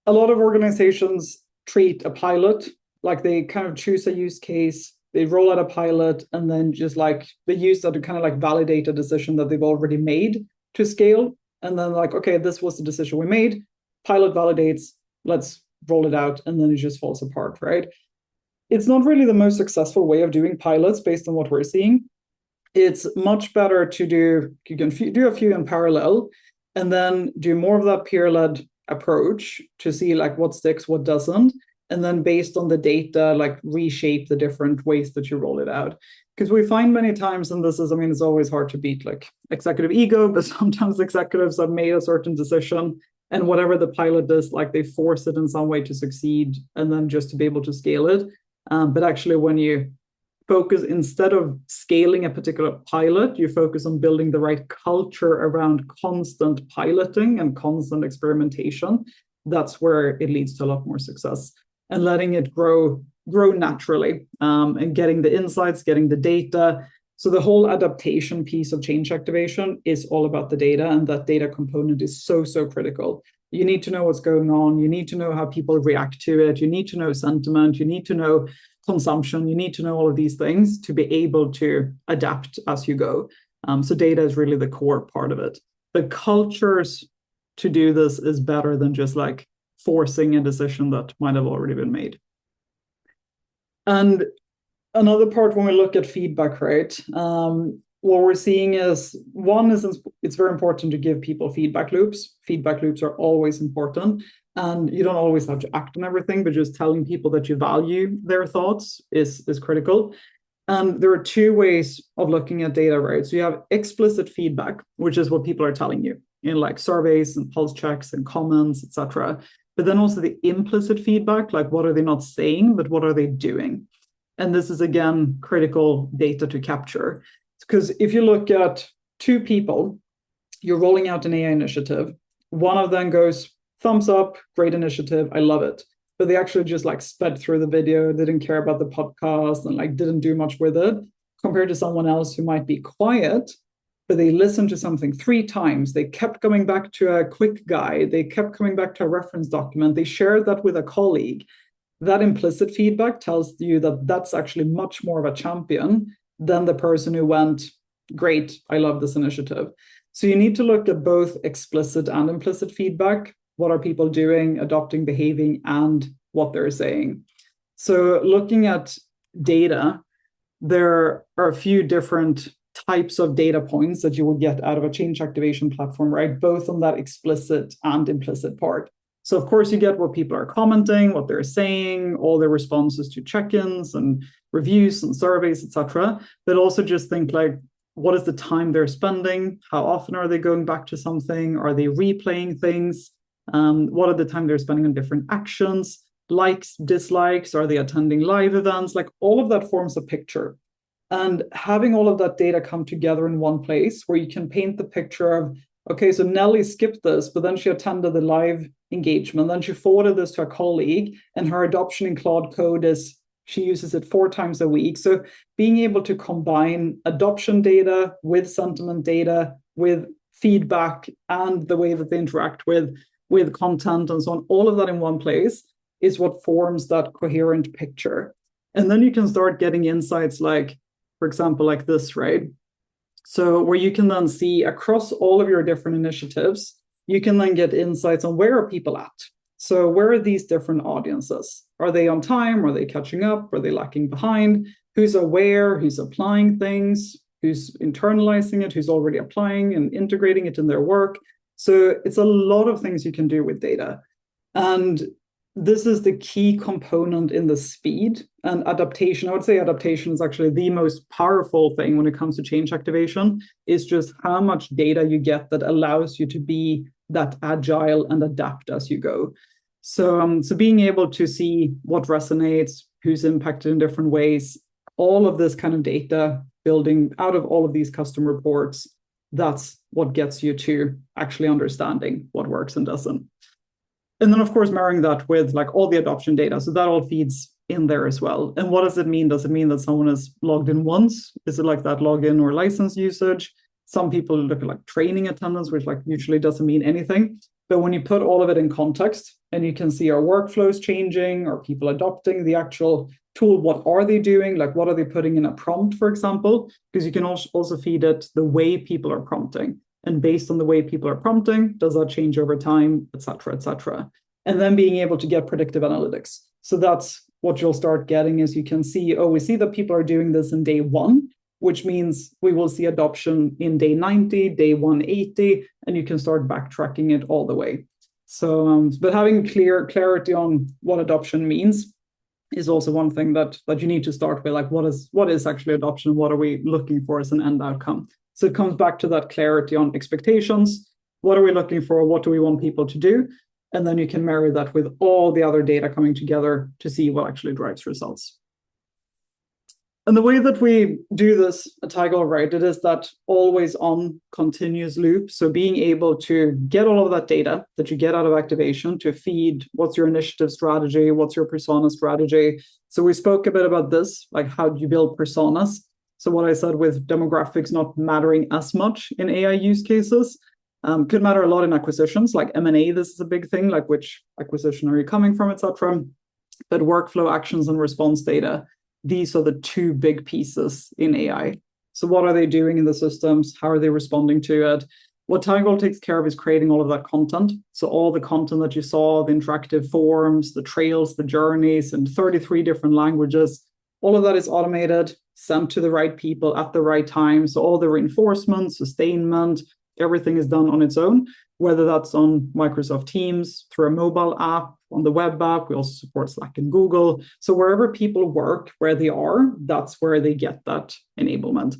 a lot of organizations treat a pilot like they kind of choose a use case, they roll out a pilot, and then just like they use that to kind of like validate a decision that they've already made to scale. And then like, okay, this was the decision we made. Pilot validates, let's roll it out, and then it just falls apart, right? It's not really the most successful way of doing pilots based on what we're seeing. It's much better to do, you can do a few in parallel and then do more of that peer-led approach to see like what sticks, what doesn't, and then based on the data, like reshape the different ways that you roll it out. Because we find many times, and this is, I mean, it's always hard to beat like executive ego, but sometimes executives have made a certain decision and whatever the pilot is, like they force it in some way to succeed and then just to be able to scale it. But actually, when you focus, instead of scaling a particular pilot, you focus on building the right culture around constant piloting and constant experimentation. That's where it leads to a lot more success, and letting it grow naturally, and getting the insights, getting the data. So the whole adaptation piece of change activation is all about the data, and that data component is so critical. You need to know what's going on. You need to know how people react to it. You need to know sentiment. You need to know consumption. You need to know all of these things to be able to adapt as you go. So data is really the core part of it. The cultures to do this is better than just like forcing a decision that might have already been made. And another part when we look at feedback, right? What we're seeing is, one is it's very important to give people feedback loops. Feedback loops are always important. And you don't always have to act on everything, but just telling people that you value their thoughts is critical. And there are 2 ways of looking at data, right? So you have explicit feedback, which is what people are telling you in like surveys and pulse checks and comments, etc. But then also the implicit feedback, like what are they not saying, but what are they doing? And this is, again, critical data to capture. Because if you look at 2 people, you're rolling out an AI initiative. One of them goes, thumbs up, great initiative, I love it. But they actually just like sped through the video, didn't care about the podcast, and like didn't do much with it, compared to someone else who might be quiet, but they listened to something 3 times. They kept coming back to a quick guide. They kept coming back to a reference document. They shared that with a colleague. That implicit feedback tells you that that's actually much more of a champion than the person who went, great, I love this initiative. So you need to look at both explicit and implicit feedback. What are people doing, adopting, behaving, and what they're saying? So looking at data, there are a few different types of data points that you will get out of a change activation platform, right? Both on that explicit and implicit part. So of course you get what people are commenting, what they're saying, all their responses to check-ins and reviews and surveys, etc. But also just think like, what is the time they're spending? How often are they going back to something? Are they replaying things? What are the time they're spending on different actions? Likes, dislikes, are they attending live events? Like all of that forms a picture. And having all of that data come together in one place where you can paint the picture of, okay, so Nelly skipped this, but then she attended the live engagement. Then she forwarded this to a colleague, and her adoption in Claude Code is she uses it 4 times a week. So being able to combine adoption data with sentiment data, with feedback, and the way that they interact with content and so on, all of that in one place is what forms that coherent picture. And then you can start getting insights like, for example, like this, right? So where you can then see across all of your different initiatives, you can then get insights on where are people at. So where are these different audiences? Are they on time? Are they catching up? Are they lacking behind? Who's aware? Who's applying things? Who's internalizing it? Who's already applying and integrating it in their work? So it's a lot of things you can do with data. And this is the key component in the speed and adaptation. I would say adaptation is actually the most powerful thing when it comes to change activation, is just how much data you get that allows you to be that agile and adapt as you go. So being able to see what resonates, who's impacted in different ways, all of this kind of data building out of all of these custom reports, that's what gets you to actually understanding what works and doesn't. And then, of course, marrying that with like all the adoption data. So that all feeds in there as well. And what does it mean? Does it mean that someone is logged in once? Is it like that login or license usage? Some people look at like training attendance, which like usually doesn't mean anything. But when you put all of it in context and you can see our workflows changing, or people adopting the actual tool, what are they doing? Like, what are they putting in a prompt, for example? Because you can also feed it the way people are prompting. And based on the way people are prompting, does that change over time, et cetera, et cetera. And then being able to get predictive analytics. So that's what you'll start getting is you can see, oh, we see that people are doing this in day 1, which means we will see adoption in day 90, day 180, and you can start backtracking it all the way. So, but having clarity on what adoption means is also one thing that you need to start with, like what is actually adoption? What are we looking for as an end outcome? So it comes back to that clarity on expectations. What are we looking for? What do we want people to do? And then you can marry that with all the other data coming together to see what actually drives results. And the way that we do this at Tigerhall, right, it is that always on continuous loop. So being able to get all of that data that you get out of activation to feed what's your initiative strategy, what's your persona strategy. So we spoke a bit about this, like how do you build personas? So what I said with demographics not mattering as much in AI use cases, could matter a lot in acquisitions, like M&A, this is a big thing, like which acquisition are you coming from, etc. But workflow actions and response data, these are the two big pieces in AI. So what are they doing in the systems? How are they responding to it? What Tigerhall takes care of is creating all of that content. So all the content that you saw, the interactive forms, the trails, the journeys, in 33 different languages, all of that is automated, sent to the right people at the right time. So all the reinforcement, sustainment, everything is done on its own, whether that's on Microsoft Teams, through a mobile app, on the web app. We also support Slack and Google. So wherever people work, where they are, that's where they get that enablement.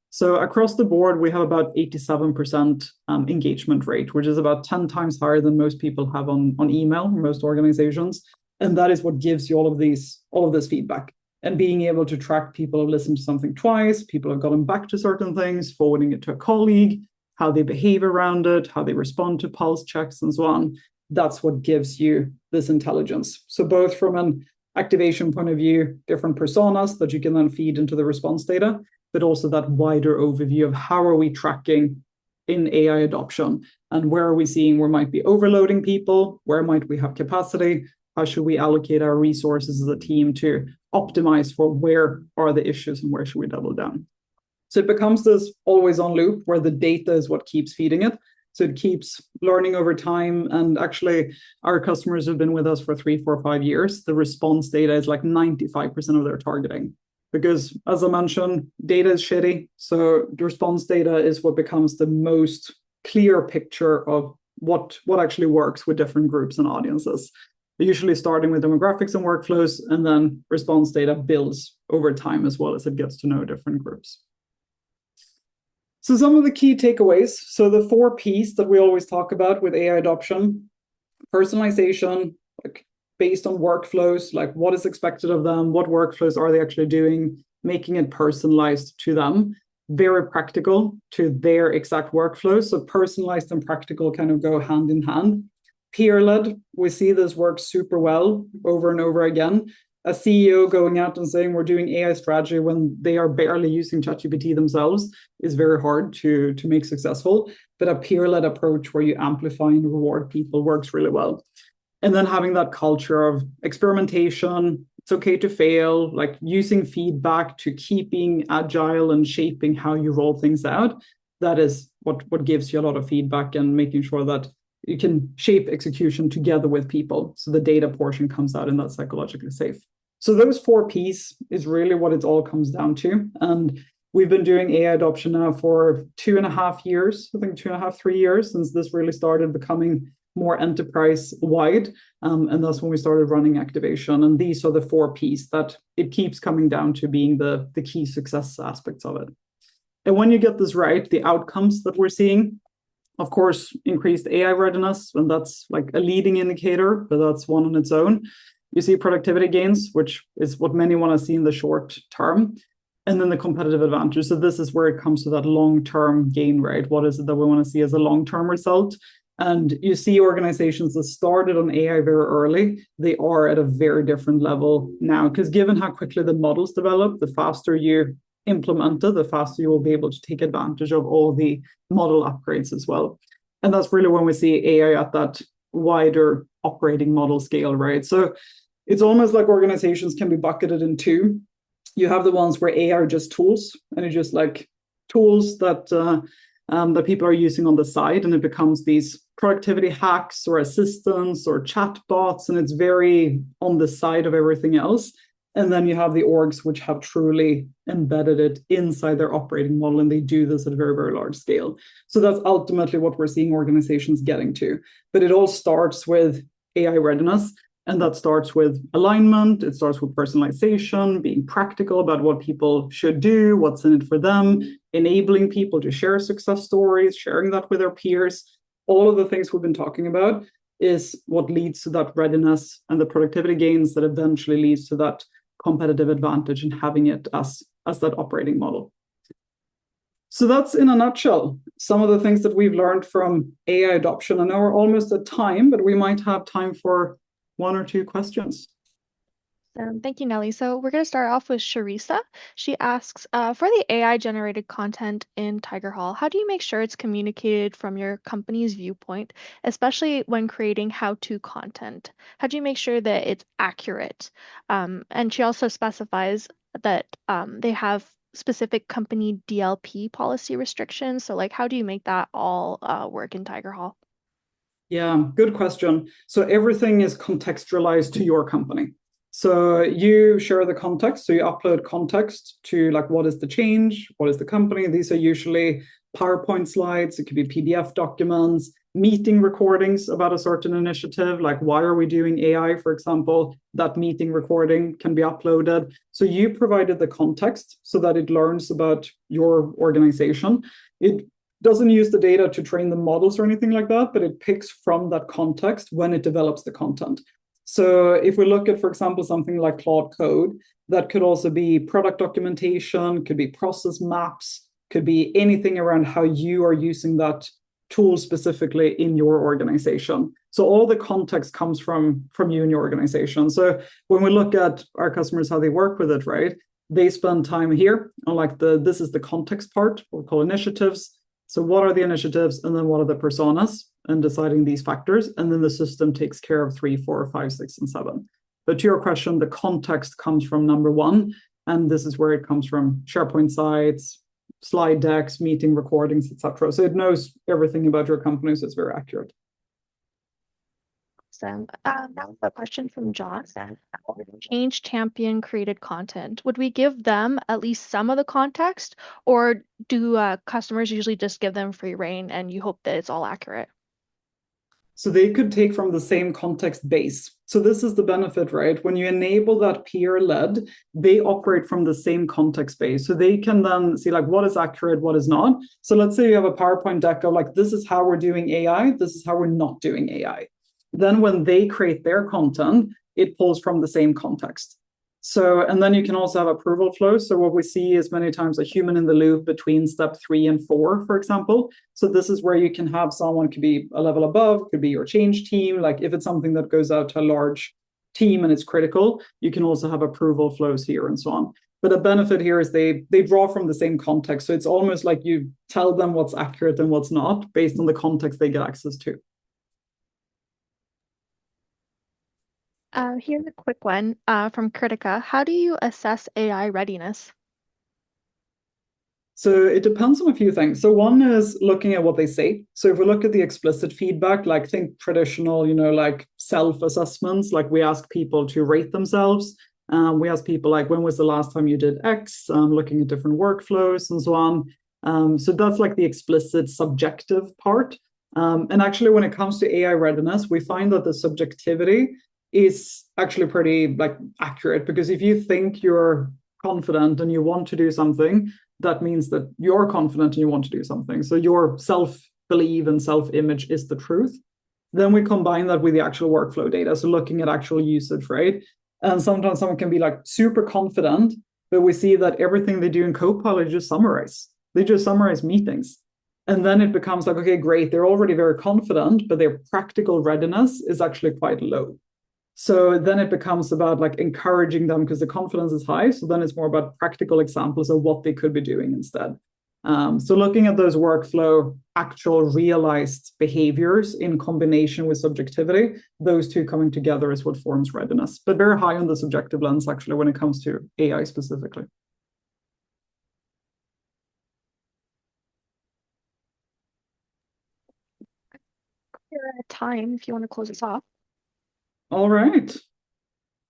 So across the board, we have about 87% engagement rate, which is about 10 times higher than most people have on email, most organizations. And that is what gives you all of this feedback. And being able to track people who listened to something twice, people have gotten back to certain things, forwarding it to a colleague, how they behave around it, how they respond to pulse checks and so on. That's what gives you this intelligence. So both from an activation point of view, different personas that you can then feed into the response data, but also that wider overview of how are we tracking in AI adoption and where are we seeing where might be overloading people, where might we have capacity, how should we allocate our resources as a team to optimize for where are the issues and where should we double down. So it becomes this always on loop where the data is what keeps feeding it. So it keeps learning over time. And actually, our customers have been with us for 3, 4, 5 years. The response data is like 95% of their targeting. Because as I mentioned, data is shitty. So the response data is what becomes the most clear picture of what actually works with different groups and audiences. Usually starting with demographics and workflows, and then response data builds over time as well as it gets to know different groups. So some of the key takeaways. So the 4 Ps that we always talk about with AI adoption: personalization, like based on workflows, like what is expected of them, what workflows are they actually doing, making it personalized to them, very practical to their exact workflows. So personalized and practical kind of go hand in hand. Peer-led, we see this work super well over and over again. A CEO going out and saying we're doing AI strategy when they are barely using ChatGPT themselves is very hard to make successful. But a peer-led approach where you amplify and reward people works really well. And then having that culture of experimentation, it's okay to fail, like using feedback to keeping agile and shaping how you roll things out. That is what gives you a lot of feedback and making sure that you can shape execution together with people. So the data portion comes out and that's psychologically safe. So those 4 Ps is really what it all comes down to. And we've been doing AI adoption now for 2.5 years, I think 2.5, 3 years since this really started becoming more enterprise-wide. And that's when we started running activation. And these are the 4 Ps that it keeps coming down to being the key success aspects of it. And when you get this right, the outcomes that we're seeing, of course, increased AI readiness, and that's like a leading indicator, but that's one on its own. You see productivity gains, which is what many want to see in the short term. And then the competitive advantage. So this is where it comes to that long-term gain, right? What is it that we want to see as a long-term result? And you see organizations that started on AI very early, they are at a very different level now, because given how quickly the models develop, the faster you implement it, the faster you will be able to take advantage of all the model upgrades as well. And that's really when we see AI at that wider operating model scale, right? So it's almost like organizations can be bucketed in 2. You have the ones where AI are just tools, and it's just like tools that that people are using on the side, and it becomes these productivity hacks or assistants or chatbots, and it's very on the side of everything else. And then you have the orgs which have truly embedded it inside their operating model, and they do this at a very, very large scale. So that's ultimately what we're seeing organizations getting to. But it all starts with AI readiness, and that starts with alignment. It starts with personalization, being practical about what people should do, what's in it for them, enabling people to share success stories, sharing that with their peers. All of the things we've been talking about is what leads to that readiness and the productivity gains that eventually leads to that competitive advantage and having it as that operating model. So that's in a nutshell some of the things that we've learned from AI adoption. I know we're almost at time, but we might have time for 1 or 2 questions. Thank you, Nelly. So we're going to start off with Sharisa. She asks, for the AI-generated content in Tigerhall, how do you make sure it's communicated from your company's viewpoint, especially when creating how-to content? How do you make sure that it's accurate? And she also specifies that they have specific company DLP policy restrictions. So, like, how do you make that all work in Tigerhall? Yeah, good question. So everything is contextualized to your company. So you share the context. So you upload context to like, what is the change? What is the company? These are usually PowerPoint slides. It could be PDF documents, meeting recordings about a certain initiative. Like, why are we doing AI, for example? That meeting recording can be uploaded. So you provided the context so that it learns about your organization. It doesn't use the data to train the models or anything like that, but it picks from that context when it develops the content. So if we look at, for example, something like Claude Code, that could also be product documentation, could be process maps, could be anything around how you are using that tool specifically in your organization. So all the context comes from you and your organization. So when we look at our customers, how they work with it, right? They spend time here on like this is the context part, what we call initiatives. So what are the initiatives, and then what are the personas, and deciding these factors, and then the system takes care of 3, 4, 5, 6, and 7. But to your question, the context comes from number 1, and this is where it comes from: SharePoint sites, slide decks, meeting recordings, etc. So it knows everything about your company, so it's very accurate. So now a question from John. Change champion created content. Would we give them at least some of the context, or do customers usually just give them free rein and you hope that it's all accurate? So they could take from the same context base. So this is the benefit, right? When you enable that peer-led, they operate from the same context base. So they can then see like what is accurate, what is not. So let's say you have a PowerPoint deck of like, this is how we're doing AI, this is how we're not doing AI. Then when they create their content, it pulls from the same context. So, and then you can also have approval flows. So what we see is many times a human in the loop between step 3 and 4, for example. So this is where you can have someone, could be a level above, could be your change team. Like if it's something that goes out to a large team and it's critical, you can also have approval flows here and so on. But the benefit here is they draw from the same context. So it's almost like you tell them what's accurate and what's not based on the context they get access to. Here's a quick one from Critica. How do you assess AI readiness? So it depends on a few things. So one is looking at what they say. So if we look at the explicit feedback, like think traditional, like self-assessments, like we ask people to rate themselves. We ask people like, when was the last time you did X? Looking at different workflows and so on. So that's like the explicit subjective part. And actually, when it comes to AI readiness, we find that the subjectivity is actually pretty accurate, because if you think you're confident and you want to do something, that means that you're confident and you want to do something. So your self-belief and self-image is the truth. Then we combine that with the actual workflow data, so looking at actual usage, right? And sometimes someone can be super confident, but we see that everything they do in Copilot just summarize. They just summarize meetings. And then it becomes okay, great, they're already very confident, but their practical readiness is actually quite low. So then it becomes about encouraging them, because the confidence is high. So then it's more about practical examples of what they could be doing instead. So looking at those workflow, actual realized behaviors in combination with subjectivity, those two coming together is what forms readiness, but very high on the subjective lens, actually, when it comes to AI specifically. We're at time if you want to close us off. All right.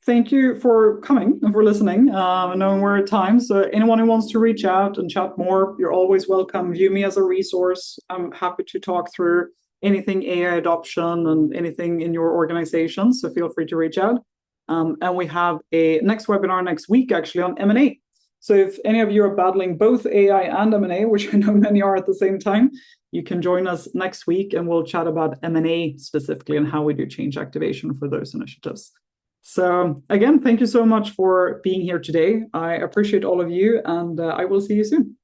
Thank you for coming and for listening. I know we're at time, so anyone who wants to reach out and chat more, you're always welcome. View me as a resource. I'm happy to talk through anything AI adoption and anything in your organization, so feel free to reach out. And we have a next webinar next week, actually, on M&A. So if any of you are battling both AI and M&A, which I know many are at the same time, you can join us next week and we'll chat about M&A specifically and how we do change activation for those initiatives. So again, thank you so much for being here today. I appreciate all of you, and I will see you soon.